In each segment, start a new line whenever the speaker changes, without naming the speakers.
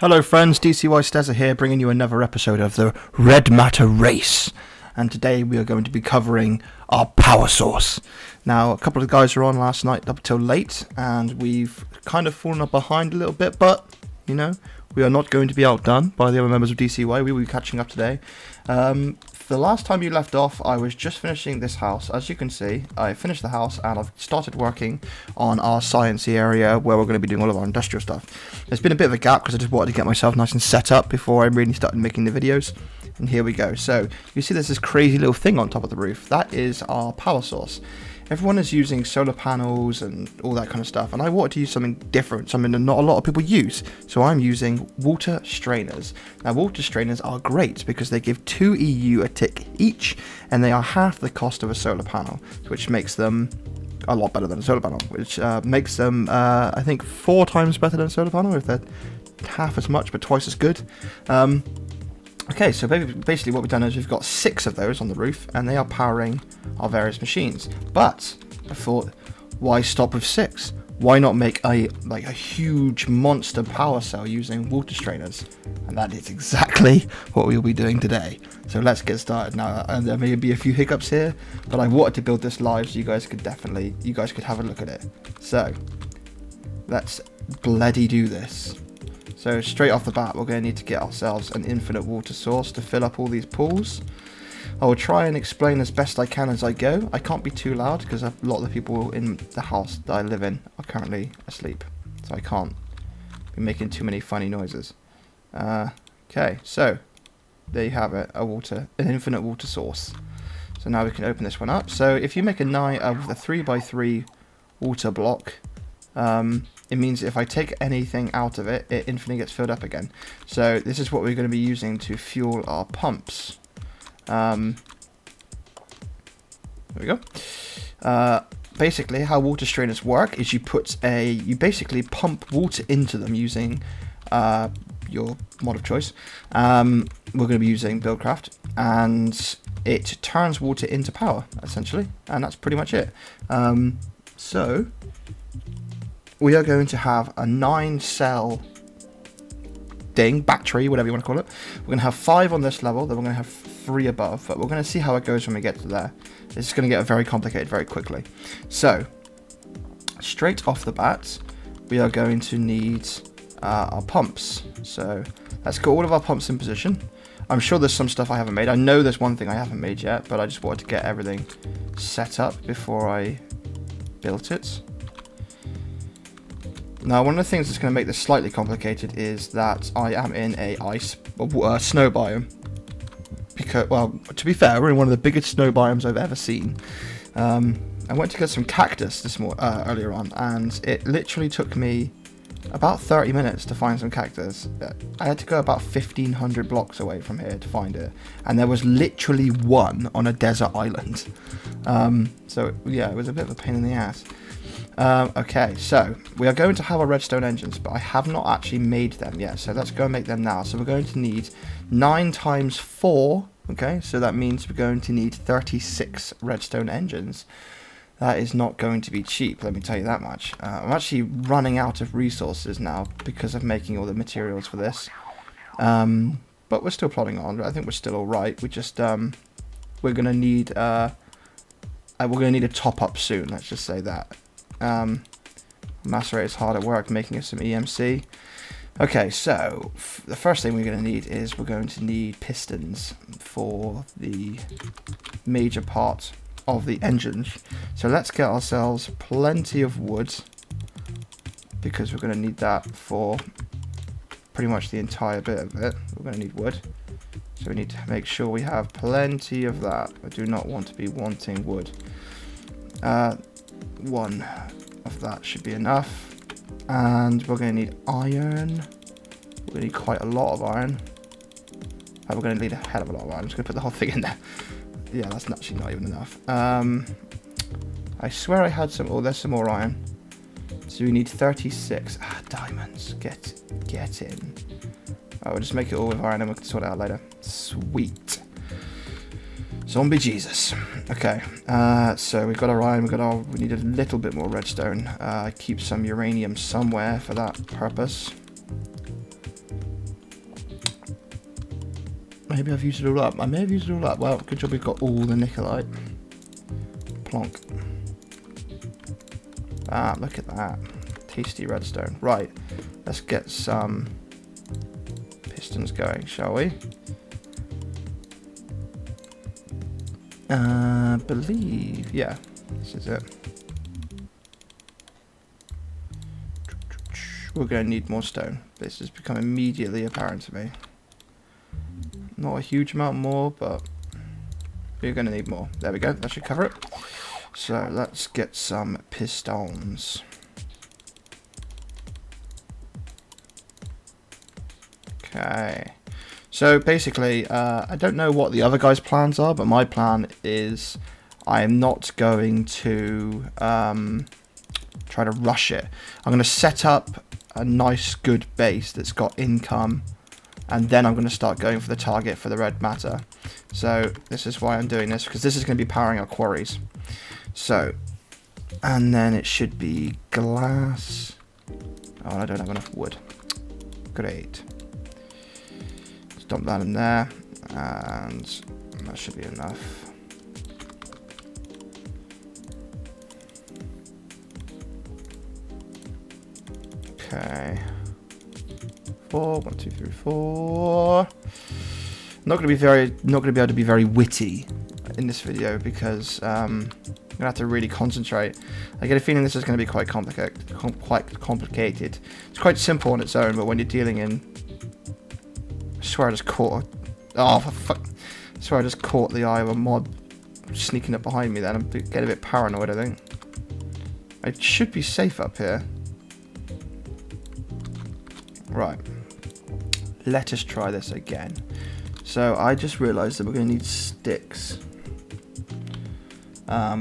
Hello friends, DCY Stezza here, bringing you another episode of the Red Matter Race. And today we are going to be covering our power source. Now, a couple of guys were on last night up till late, and we've kind of fallen up behind a little bit, but, you know, we are not going to be outdone by the other members of DCY. We will be catching up today. The last time you left off, I was just finishing this house. As you can see, I finished the house and I've started working on our sciencey area where we're going to be doing all of our industrial stuff. There's been a bit of a gap because I just wanted to get myself nice and set up before I really started making the videos. And here we go. So you see there's this crazy little thing on top of the roof. That is our power source. Everyone is using solar panels and all that kind of stuff, and I wanted to use something different, something that not a lot of people use. So I'm using water strainers. Now, water strainers are great because they give 2 EU a tick each, and they are half the cost of a solar panel, which makes them a lot better than a solar panel, which makes them, I think, 4 times better than a solar panel, if they're half as much but twice as good. Okay, so basically what we've done is we've got 6 of those on the roof, and they are powering our various machines. But I thought, why stop with 6? Why not make a huge monster power cell using water strainers? And that is exactly what we'll be doing today. So let's get started now. And there may be a few hiccups here, but I wanted to build this live so you guys could have a look at it. So let's bloody do this. So straight off the bat, we're going to need to get ourselves an infinite water source to fill up all these pools. I will try and explain as best I can as I go. I can't be too loud because a lot of the people in the house that I live in are currently asleep. So I can't be making too many funny noises. Okay, so there you have it, an infinite water source. So now we can open this one up. So if you make a 3x3 water block, it means if I take anything out of it, it infinitely gets filled up again. So this is what we're going to be using to fuel our pumps. There we go. Basically, how water strainers work is you basically pump water into them using your mod of choice. We're going to be using Buildcraft, and it turns water into power, essentially, and that's pretty much it. So we are going to have a 9-cell battery, whatever you want to call it. We're going to have 5 on this level, then we're going to have 3 above, but we're going to see how it goes when we get to there. It's going to get very complicated very quickly. So, straight off the bat, we are going to need our pumps. So, let's get all of our pumps in position. I'm sure there's some stuff I haven't made. I know there's one thing I haven't made yet, but I just wanted to get everything set up before I built it. Now, one of the things that's going to make this slightly complicated is that I am in a snow biome. Because, well, to be fair, we're in one of the biggest snow biomes I've ever seen. I went to get some cactus earlier on, and it literally took me about 30 minutes to find some cactus. I had to go about 1,500 blocks away from here to find it, and there was literally one on a desert island. So, yeah, it was a bit of a pain in the ass. Okay, so we are going to have our redstone engines, but I have not actually made them yet, so let's go and make them now. So we're going to need 9 times 4, okay, so that means we're going to need 36 redstone engines. That is not going to be cheap, let me tell you that much. I'm actually running out of resources now because of making all the materials for this. But we're still plodding on. I think we're still alright. We just we're gonna need a top up soon, let's just say that. Macerate is hard at work making us some EMC. Okay, so the first thing we're going to need is we're going to need pistons for the major part of the engines. So let's get ourselves plenty of wood, because we're going to need that for pretty much the entire bit of it. We're going to need wood, so we need to make sure we have plenty of that. I do not want to be wanting wood. 1 of that should be enough, and we're going to need iron. We're going to need quite a lot of iron. We're going to need a hell of a lot of iron. I'm just going to put the whole thing in there. Yeah, that's actually not even enough. I swear I had some. Oh, there's some more iron. So we need 36 diamonds. Get in. We'll just make it all with iron and we can sort it out later. Sweet. Zombie Jesus. Okay, so we've got our iron, we need a little bit more redstone. Keep some uranium somewhere for that purpose. Maybe I've used it all up. I may have used it all up. Well, good job we've got all the nickelite. Plonk. Ah, look at that. Tasty redstone. Right, let's get some pistons going, shall we? Believe, yeah, this is it. We're going to need more stone. This has become immediately apparent to me. Not a huge amount more, but we're going to need more. There we go, that should cover it. So let's get some pistons. Okay. So basically, I don't know what the other guys' plans are, but my plan is I am not going to try to rush it. I'm going to set up a nice, good base that's got income, and then I'm going to start going for the target for the red matter. So this is why I'm doing this, because this is going to be powering our quarries. So, and then it should be glass. Oh, I don't have enough wood. Great. Dump that in there, and that should be enough. Okay. 4, 1, 2, 3, 4. Not going to be able to be very witty in this video because I'm gonna have to really concentrate. I get a feeling this is going to be quite complicated. It's quite simple on its own, but when you're dealing in, I swear I just caught. Oh, for fuck! I swear I just caught the eye of a mob sneaking up behind me. Then I'm getting a bit paranoid. I think I should be safe up here. Right. Let us try this again. So I just realised that we're going to need sticks. How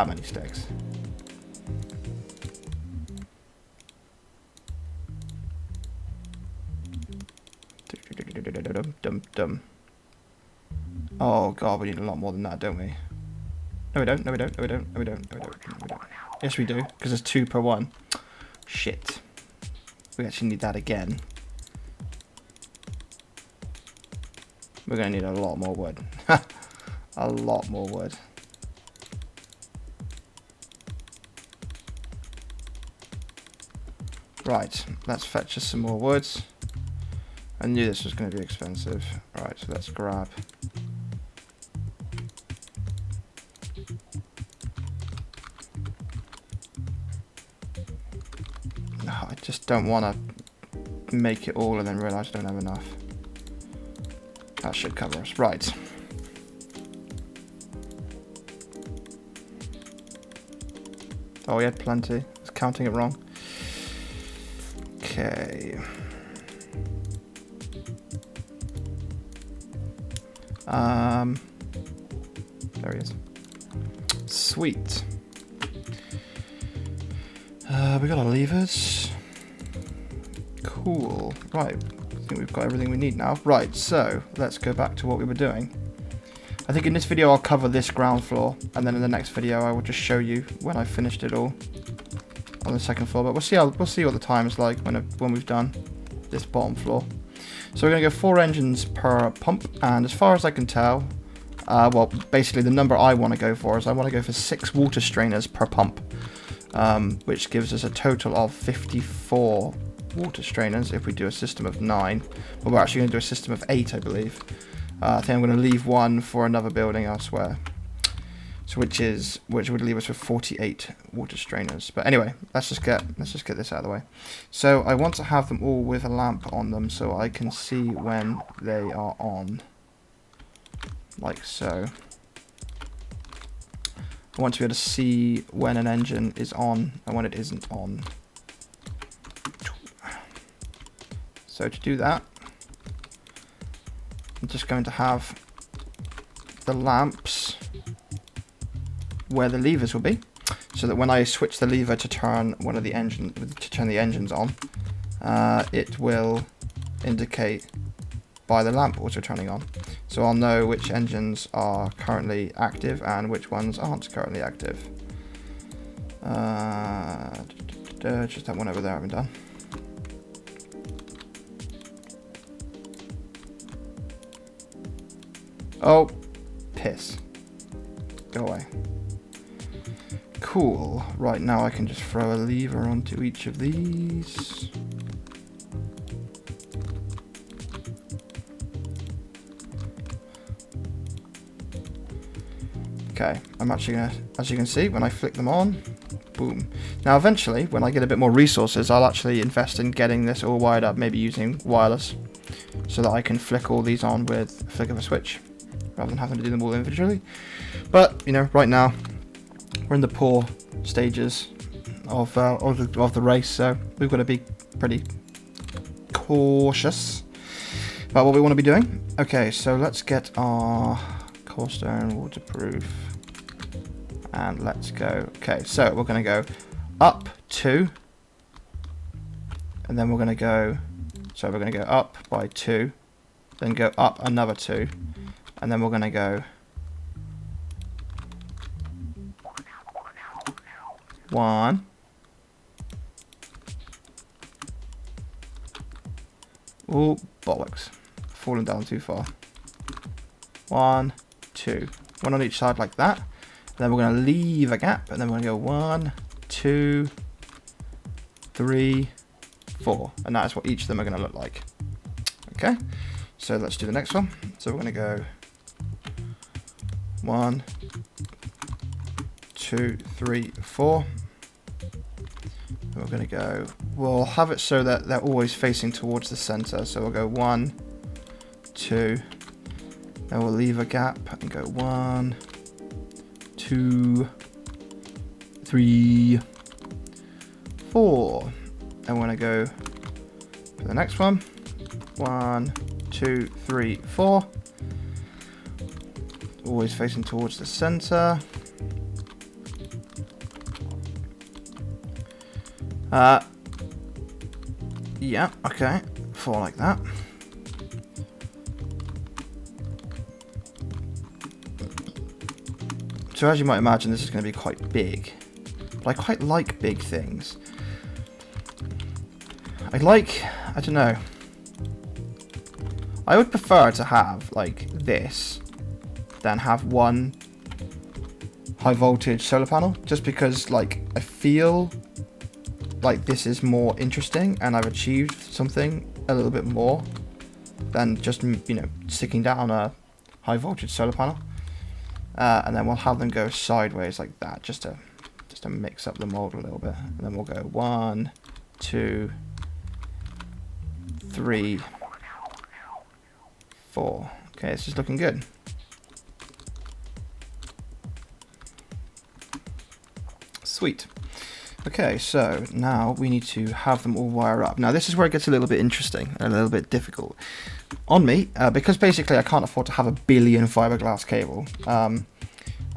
many sticks? Oh god, we need a lot more than that, don't we? No we don't, no we don't, no we don't, no we don't, no we don't, no we don't. Yes we do, because there's 2 per 1. Shit. We actually need that again. We're going to need a lot more wood. A lot more wood. Right, let's fetch us some more wood. I knew this was going to be expensive. Right, so let's grab. Oh, I just don't want to make it all and then realise I don't have enough. That should cover us. Right. Oh, we had plenty. I was counting it wrong. Okay. There he is. Sweet. We got our levers. Cool. Right. I think we've got everything we need now. Right, so let's go back to what we were doing. I think in this video I'll cover this ground floor, and then in the next video I will just show you when I finished it all on the second floor. But we'll see what the time is like when we've done this bottom floor. So we're going to go 4 engines per pump, and as far as I can tell, well, basically the number I want to go for is I want to go for 6 water strainers per pump, which gives us a total of 54 water strainers if we do a system of 9. Well, we're actually going to do a system of 8, I believe. I think I'm going to leave one for another building elsewhere. So which would leave us with 48 water strainers. But anyway, let's just get this out of the way. So I want to have them all with a lamp on them so I can see when they are on. Like so. I want to be able to see when an engine is on and when it isn't on. So to do that, I'm just going to have the lamps where the levers will be, so that when I switch the lever to turn the engines on, it will indicate by the lamp also turning on. So I'll know which engines are currently active and which ones aren't currently active. Just that one over there I haven't done. Oh, piss. Go away. Cool. Right, now I can just throw a lever onto each of these. Okay, I'm actually gonna, as you can see, when I flick them on, boom. Now eventually, when I get a bit more resources, I'll actually invest in getting this all wired up, maybe using wireless, so that I can flick all these on with a flick of a switch, rather than having to do them all individually. But, you know, right now, we're in the poor stages of the race, so we've got to be pretty cautious about what we want to be doing. Okay, so let's get our cobblestone waterproof. And let's go. Okay, so we're going to go up 2. And then we're going to go... So we're going to go up by 2. Then go up another 2. And then we're going to go... 1. Oh, bollocks. Fallen down too far. 1, 2. One on each side like that. Then we're going to leave a gap, and then we're going to go 1, 2, 3, 4. And that is what each of them are going to look like. Okay, so let's do the next one. So we're going to go 1, 2, 3, 4. And we're going to go, we'll have it so that they're always facing towards the center. So we'll go 1, 2, then we'll leave a gap and go 1, 2, 3, 4. And we're going to go for the next one. 1, 2, 3, 4. Always facing towards the center. Yeah, okay. 4 like that. So as you might imagine, this is going to be quite big. But I quite like big things. I don't know. I would prefer to have, like, this than have one high voltage solar panel. Just because, like, I feel like this is more interesting and I've achieved something a little bit more than just, you know, sticking down a high voltage solar panel. And then we'll have them go sideways like that, just to mix up the mold a little bit. And then we'll go 1, 2, 3, 4. Okay, this is looking good. Sweet. Okay, so now we need to have them all wire up. Now this is where it gets a little bit interesting, a little bit difficult. On me, because basically I can't afford to have a billion fiberglass cable,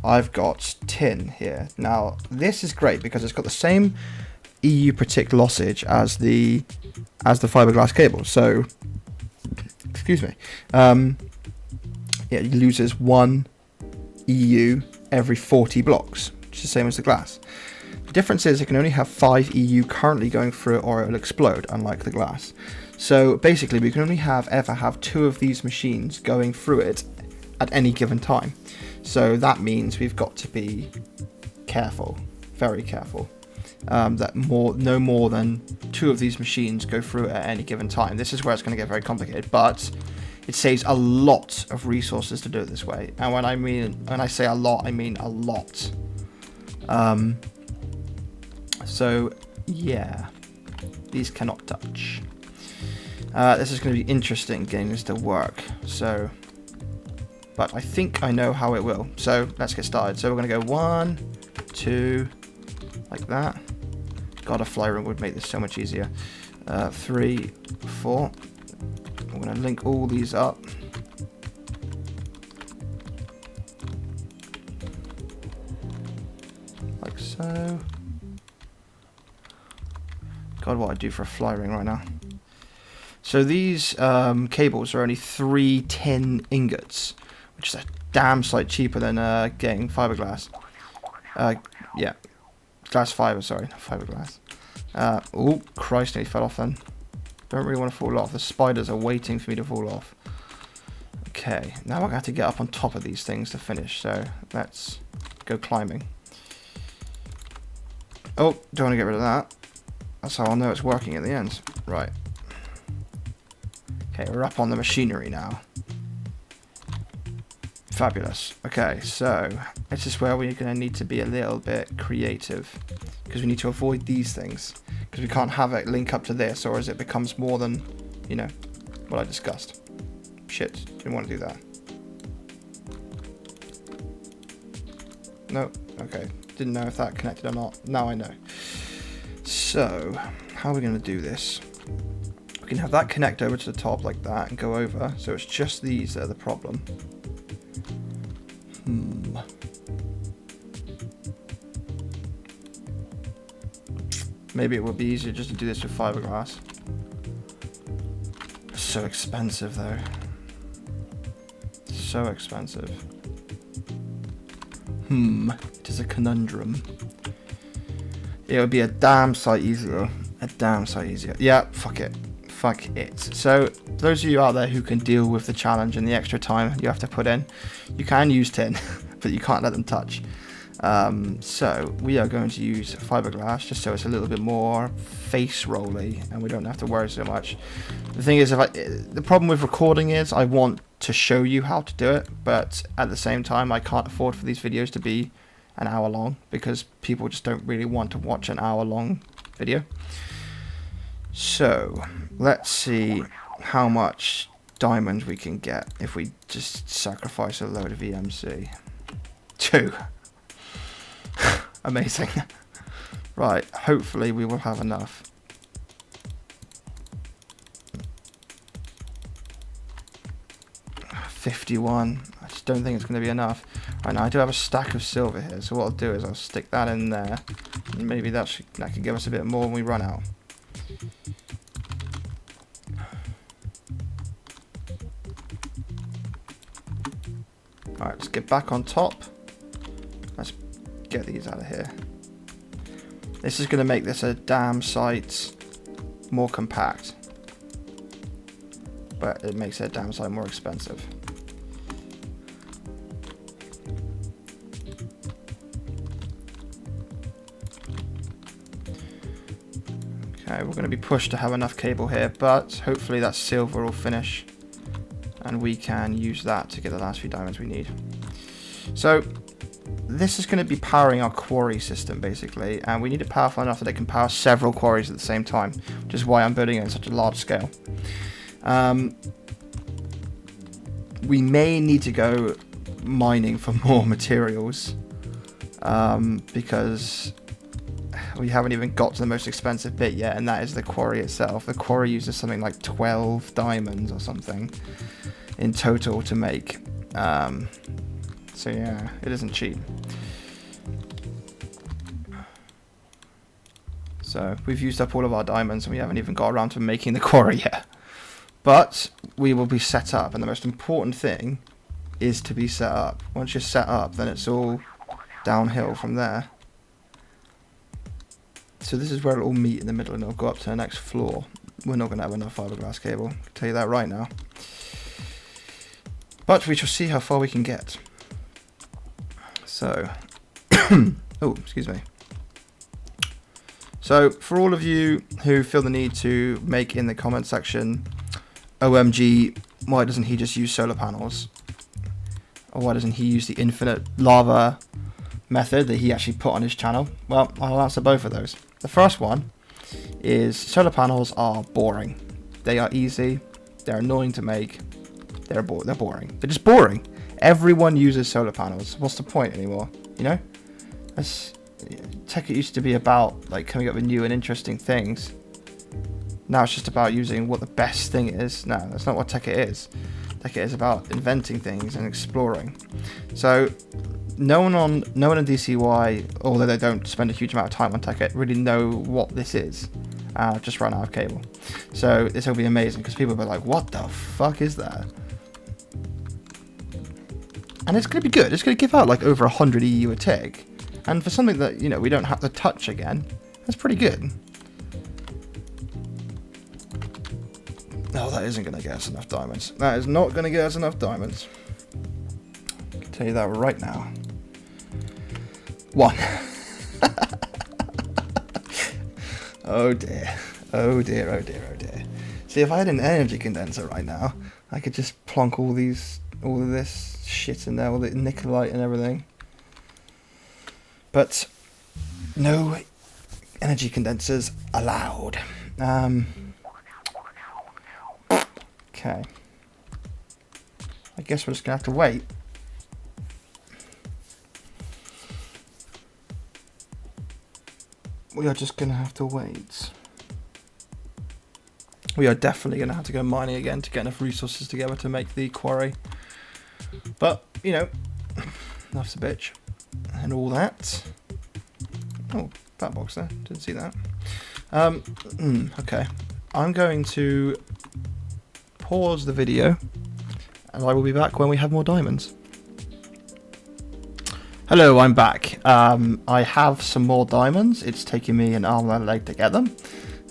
I've got tin here. Now this is great because it's got the same EU Protect lossage as the fiberglass cable. So, excuse me, it loses 1 EU every 40 blocks, which is the same as the glass. The difference is it can only have 5 EU currently going through it or it will explode, unlike the glass. So basically we can only ever have 2 of these machines going through it at any given time. So that means we've got to be careful, very careful, that no more than 2 of these machines go through it at any given time. This is where it's going to get very complicated, but it saves a lot of resources to do it this way. And when I say a lot, I mean a lot. So yeah, these cannot touch. This is going to be interesting getting this to work. So, but I think I know how it will. So let's get started. So we're going to go 1, 2, like that. God, a fly ring would make this so much easier. 3, 4. I'm going to link all these up. Like so. God, what I'd do for a fly ring right now. So these cables are only 3 tin ingots, which is a damn sight cheaper than getting fiberglass. Yeah, glass fiber, sorry, not fiberglass. Oh, Christ, he fell off then. Don't really want to fall off. The spiders are waiting for me to fall off. Okay, now I'm going to have to get up on top of these things to finish, so let's go climbing. Oh, don't want to get rid of that. That's how I'll know it's working at the end. Right. Okay, we're up on the machinery now. Fabulous. Okay, so this is where we're going to need to be a little bit creative, because we need to avoid these things, because we can't have it link up to this, or as it becomes more than, you know, what I discussed. Shit, didn't want to do that. No, okay. Didn't know if that connected or not. Now I know. So, how are we going to do this? We can have that connect over to the top like that and go over, so it's just these that are the problem. Maybe it would be easier just to do this with fiberglass. So expensive though. So expensive. It is a conundrum. It would be a damn sight easier. A damn sight easier. Yeah, fuck it. Fuck it. So, those of you out there who can deal with the challenge and the extra time you have to put in, you can use tin, but you can't let them touch. So, we are going to use fiberglass just so it's a little bit more face rolly and we don't have to worry so much. The thing is, the problem with recording is I want to show you how to do it, but at the same time I can't afford for these videos to be an hour long, because people just don't really want to watch an hour long video. So let's see how much diamonds we can get if we just sacrifice a load of EMC. 2. Amazing. Right, hopefully we will have enough. $51. I just don't think it's going to be enough. Right, now I do have a stack of silver here, so what I'll do is I'll stick that in there. And maybe that could give us a bit more when we run out. Alright, let's get back on top. Let's get these out of here. This is going to make this a damn sight more compact. But it makes it a damn sight more expensive. Okay, we're going to be pushed to have enough cable here, but hopefully that silver will finish and we can use that to get the last few diamonds we need. So this is going to be powering our quarry system basically, and we need it powerful enough that it can power several quarries at the same time, which is why I'm building it on such a large scale. We may need to go mining for more materials, because we haven't even got to the most expensive bit yet, and that is the quarry itself. The quarry uses something like 12 diamonds or something in total to make. So yeah, it isn't cheap. So we've used up all of our diamonds and we haven't even got around to making the quarry yet. But we will be set up, and the most important thing is to be set up. Once you're set up, then it's all downhill from there. So this is where it'll all meet in the middle and it'll go up to the next floor. We're not going to have enough fiberglass cable, I'll tell you that right now. But we shall see how far we can get. So, oh, excuse me. So, for all of you who feel the need to make in the comment section, OMG, why doesn't he just use solar panels? Or why doesn't he use the infinite lava method that he actually put on his channel? Well, I'll answer both of those. The first one is solar panels are boring. They are easy, they're annoying to make, they're boring. They're just boring. Everyone uses solar panels. What's the point anymore? You know? Tech used to be about like coming up with new and interesting things. Now it's just about using what the best thing is. No, that's not what Tech It is. Tech It is about inventing things and exploring. So no one in DCY, although they don't spend a huge amount of time on Tech It, really know what this is. I've just run out of cable. So this will be amazing because people will be like, what the fuck is that? And it's going to be good. It's going to give out like over 100 EU a tick. And for something that, you know, we don't have to touch again, that's pretty good. that isn't going to get us enough diamonds. That is not going to get us enough diamonds. I can tell you that right now. 1. Oh dear. Oh dear, oh dear, oh dear. See, if I had an energy condenser right now, I could just plonk all of this shit in there, all the nickelite and everything. But no energy condensers allowed. Okay. I guess we're just gonna have to wait. We are just gonna have to wait. We are definitely gonna have to go mining again to get enough resources together to make the quarry. But, you know, enough's a bitch. And all that. Oh, that box there. Didn't see that. Okay. I'm going to pause the video, and I will be back when we have more diamonds. Hello, I'm back. I have some more diamonds. It's taking me an arm and a leg to get them.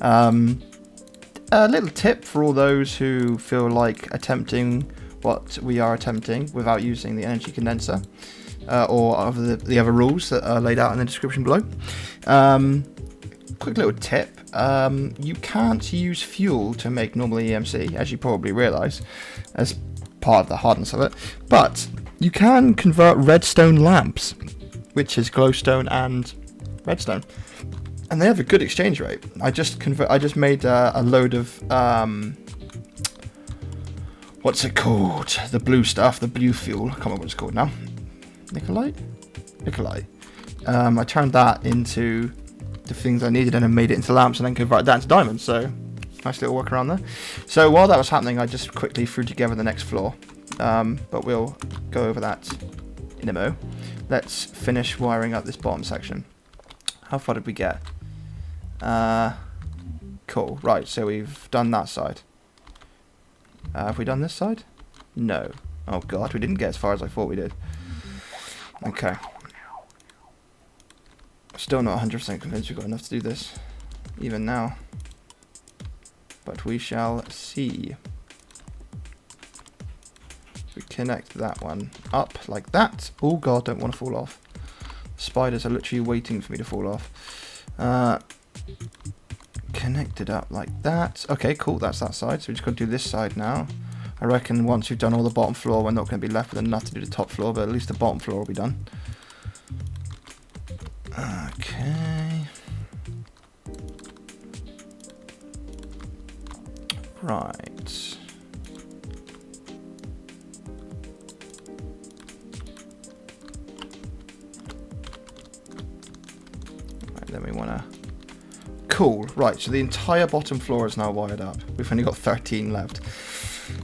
A little tip for all those who feel like attempting what we are attempting without using the energy condenser, or the other rules that are laid out in the description below. Quick little tip. You can't use fuel to make normal EMC, as you probably realise, as part of the hardness of it. But you can convert redstone lamps, which is glowstone and redstone, and they have a good exchange rate. I just made a load of what's it called? The blue stuff, the blue fuel. I can't remember what it's called now. Nickelite. I turned that into the things I needed and then made it into lamps and then converted that into diamonds. So nice little workaround there. So while that was happening, I just quickly threw together the next floor. But we'll go over that in a mo. Let's finish wiring up this bottom section. How far did we get? Cool. Right, so we've done that side. Have we done this side? No. Oh god, we didn't get as far as I thought we did. Okay. Still not 100% convinced we've got enough to do this, even now. But we shall see. We connect that one up like that. Oh god, don't want to fall off. Spiders are literally waiting for me to fall off. Connect it up like that. Okay, cool, that's that side. So we just got to do this side now. I reckon once we've done all the bottom floor, we're not going to be left with enough to do the top floor, but at least the bottom floor will be done. Okay. Right. Then we want to... Cool. Right, so the entire bottom floor is now wired up. We've only got 13 left.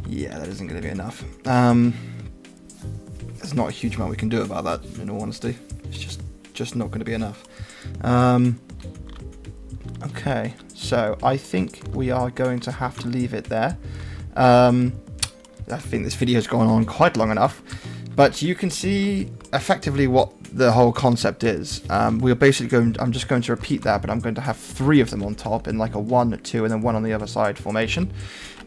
Yeah, that isn't going to be enough. There's not a huge amount we can do about that, in all honesty. It's just not going to be enough. Okay, so I think we are going to have to leave it there. I think this video has gone on quite long enough, but you can see effectively what the whole concept is. We're basically going, I'm just going to repeat that, but I'm going to have 3 of them on top in like a 1, 2, and then 1 on the other side formation.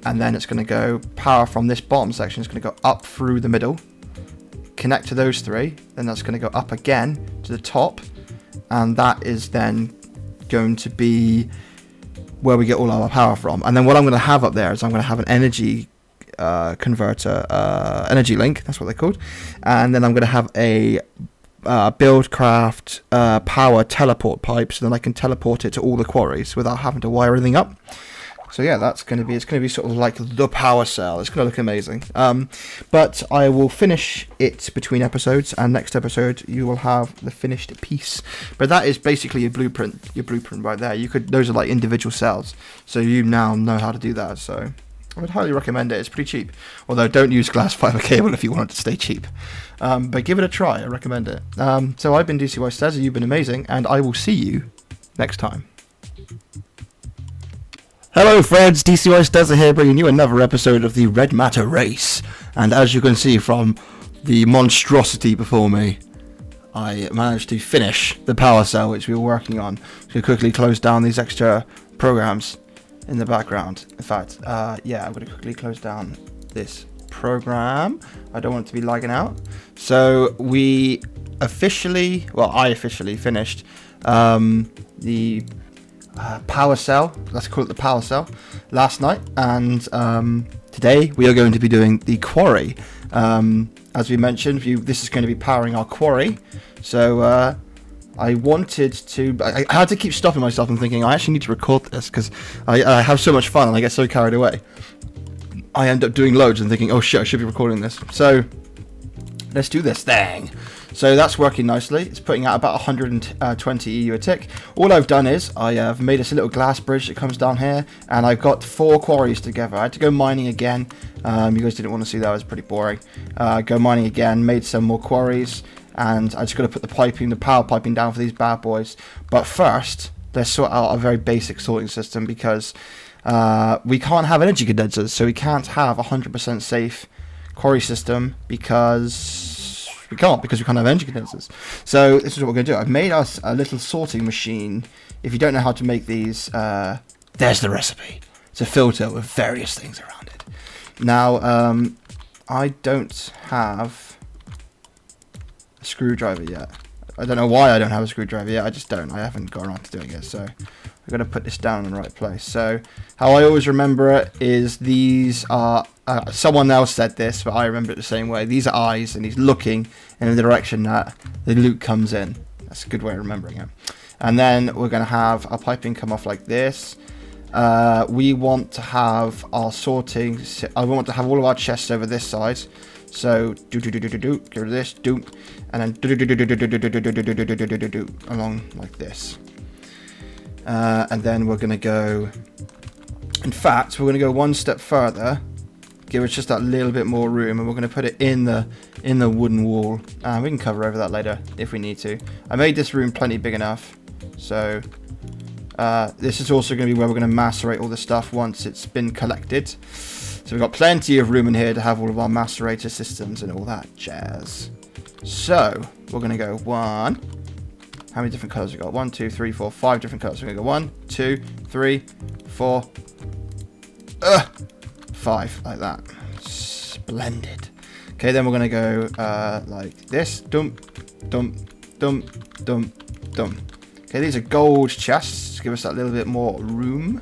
And then it's going to go power from this bottom section. It's going to go up through the middle, connect to those 3, then that's going to go up again to the top, and that is then going to be where we get all our power from. And then what I'm going to have up there is I'm going to have an energy converter, energy link, that's what they're called, and then I'm going to have a buildcraft power teleport pipe, so then I can teleport it to all the quarries without having to wire everything up. So yeah, it's going to be sort of like the power cell. It's going to look amazing. But I will finish it between episodes, and next episode you will have the finished piece. But that is basically your blueprint right there. Those are like individual cells, so you now know how to do that. So I would highly recommend it. It's pretty cheap. Although don't use glass fiber cable if you want it to stay cheap. But give it a try. I recommend it. So I've been DCY Stazza. You've been amazing, and I will see you next time. Hello friends, DCY Stazza here, bringing you another episode of the Red Matter Race. And as you can see from the monstrosity before me, I managed to finish the power cell which we were working on. So quickly close down these extra programs. in the background. In fact, yeah, I'm going to quickly close down this program. I don't want it to be lagging out. So we officially, well, I officially finished the power cell. Let's call it the power cell last night, and today we are going to be doing the quarry. As we mentioned, this is going to be powering our quarry. So I wanted to, I had to keep stopping myself and thinking I actually need to record this because I have so much fun and I get so carried away. I end up doing loads and thinking, oh shit, I should be recording this. So let's do this thing. So that's working nicely. It's putting out about 120 EU a tick. All I've done is I have made this little glass bridge that comes down here, and I've got 4 quarries together. I had to go mining again. You guys didn't want to see that, it was pretty boring. Go mining again, made some more quarries, and I just got to put the power piping down for these bad boys. But first, let's sort out a very basic sorting system, because we can't have energy condensers, so we can't have a 100% safe quarry system because we can't have energy condensers. So this is what we're going to do. I've made us a little sorting machine. If you don't know how to make these, there's the recipe. It's a filter with various things around it. Now, I don't have a screwdriver yet. I don't know why I don't have a screwdriver yet. I just don't. I haven't got around to doing it. So we're going to put this down in the right place. So how I always remember it is these are, someone else said this, but I remember it the same way. These are eyes, and he's looking in the direction that the loot comes in. That's a good way of remembering it. And then we're going to have our piping come off like this. We want to have our sorting. I want to have all of our chests over this side. So get rid of this, and then along like this. And then we're going to go. In fact, we're going to go one step further. Give us just that little bit more room, and we're going to put it in the wooden wall. We can cover over that later if we need to. I made this room plenty big enough, so this is also going to be where we're going to macerate all the stuff once it's been collected. So we've got plenty of room in here to have all of our macerator systems and all that jazz. So we're going to go 1. How many different colours we got? 1, 2, 3, 4, 5 different colours. We're going to go 1, 2, 3, 4, 5, like that. Splendid. Okay, then we're going to go like this. Dump. Okay, these are gold chests to give us that little bit more room.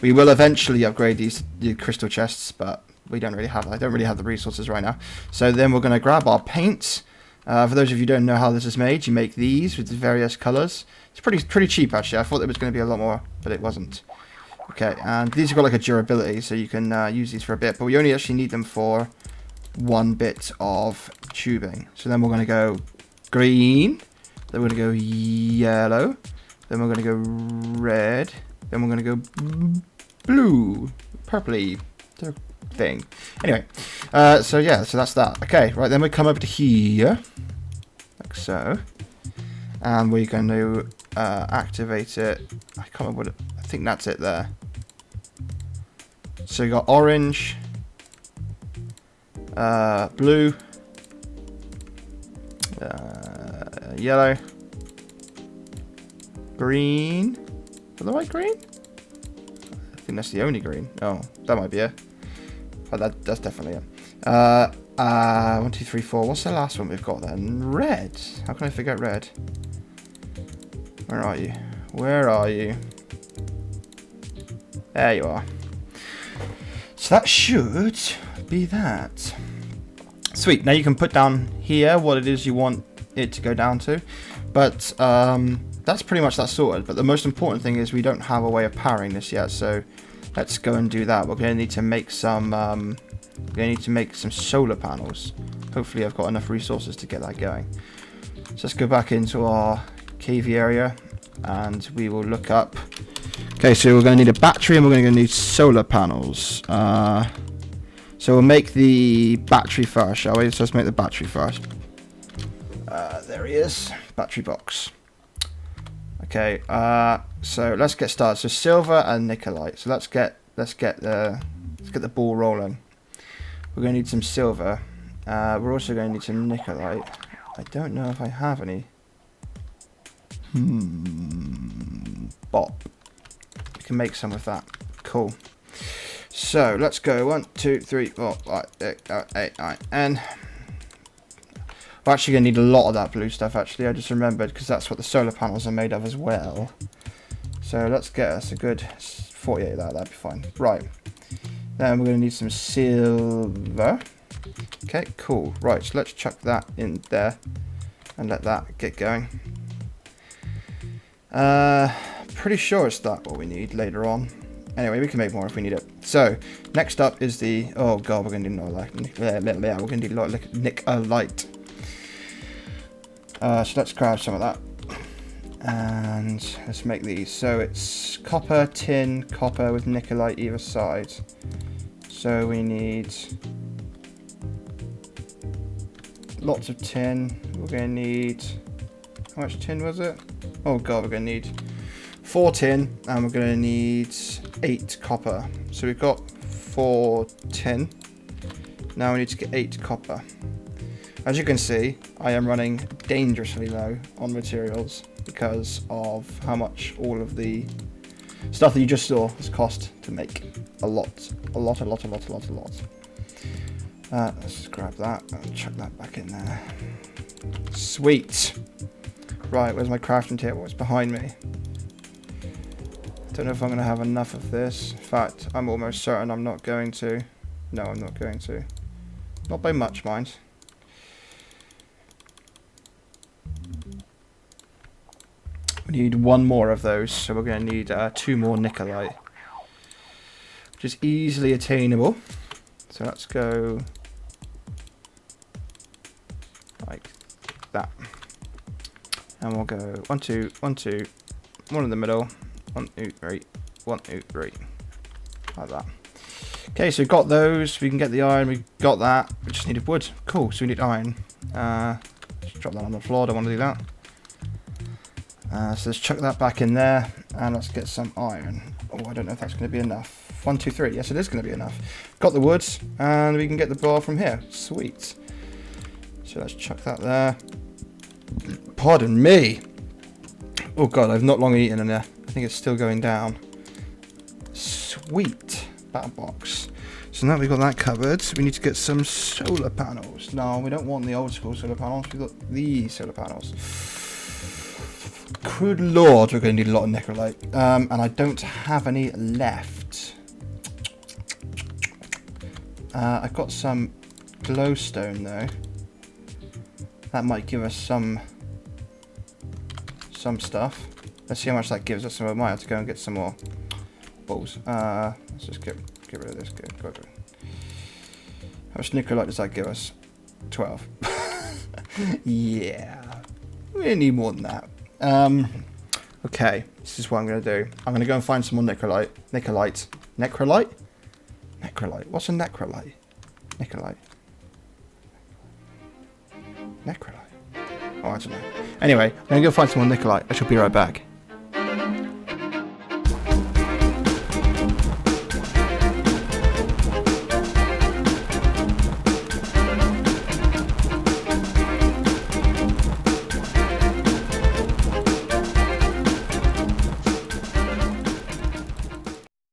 We will eventually upgrade the crystal chests, but we don't really have. I don't really have the resources right now. So then we're going to grab our paint. For those of you who don't know how this is made, you make these with the various colours. It's pretty cheap actually. I thought it was going to be a lot more, but it wasn't. Okay, and these have got like a durability, so you can use these for a bit, but we only actually need them for 1 bit of tubing. So then we're going to go green, then we're going to go yellow, then we're going to go red, then we're going to go blue, purpley thing. Anyway, so yeah, so that's that. Okay, right, then we come over to here, like so, and we're going to activate it. I can't remember what it, I think that's it there. So you got orange, blue, yellow, green. Is that the right green? I think that's the only green. Oh, that might be it. Oh, that's definitely it. 1, 2, 3, 4. What's the last one we've got then? Red. How can I figure out red? Where are you? Where are you? There you are. So that should be that. Sweet. Now you can put down here what it is you want it to go down to. But that's pretty much that sorted. But the most important thing is we don't have a way of powering this yet. So let's go and do that. We're going to need to make some. We're going to need to make some solar panels. Hopefully, I've got enough resources to get that going. So let's go back into our cavey area, and we will look up. Okay, so we're going to need a battery, and we're going to need solar panels. So we'll make the battery first, shall we? So let's make the battery first. There he is, battery box. Okay, so let's get started. So silver and nickelite. So let's get the ball rolling. We're going to need some silver. We're also going to need some nickelite. I don't know if I have any. Bop. We can make some with that. Cool. So let's go 1, 2, 3, 4, 5, 6, 7, 8, 9, and we're actually going to need a lot of that blue stuff. Actually, I just remembered because that's what the solar panels are made of as well. So let's get us a good 48 of that. That'd be fine. Right. Then we're going to need some silver. Okay, cool. Right, so let's chuck that in there and let that get going. Pretty sure it's that what we need later on. Anyway, we can make more if we need it. So, next up is the... Oh god, we're going to need no light. We're going to need a lot of light. So let's grab some of that. And let's make these. So it's copper, tin, copper with nickelite either side. So we need lots of tin. We're going to need... How much tin was it? Oh god, we're going to need 4 tin, and we're going to need 8 copper. So we've got 4 tin. Now we need to get 8 copper. As you can see, I am running dangerously low on materials because of how much all of the stuff that you just saw has cost to make. A lot. Let's just grab that and chuck that back in there. Sweet. Right, where's my crafting table? It's behind me. Don't know if I'm going to have enough of this. In fact, I'm almost certain I'm not going to. No, I'm not going to. Not by much, mind. We need 1 more of those, so we're going to need 2 more nickelite, which is easily attainable. So let's go like that, and we'll go 1, 2, 1, 2, 1 in the middle, 1, 2, 3, 1, 2, 3, like that. Okay, so we've got those. We can get the iron. We've got that. We just needed wood. Cool. So we need iron. Just drop that on the floor. Don't want to do that. So let's chuck that back in there, and let's get some iron. Oh, I don't know if that's going to be enough. 1, 2, 3. Yes, it is going to be enough. Got the wood, and we can get the bar from here. Sweet. So let's chuck that there. Pardon me. Oh god, I've not long eaten, and I think it's still going down. Sweet. Battle box. So now we've got that covered, we need to get some solar panels. No, we don't want the old school solar panels. We've got these solar panels. Good lord, we're going to need a lot of nickelite. And I don't have any left. I've got some glowstone though. That might give us some stuff. Let's see how much that gives us. So I might have to go and get some more balls. Let's just get rid of this. Good. How much nickelite does that give us? 12. Yeah. We need more than that. Okay, this is what I'm going to do. I'm going to go and find some more nickelite. Necrolite? What's a necrolite? Necrolite. Oh, I don't know. Anyway, I'm going to go find some more nickelite. I shall be right back.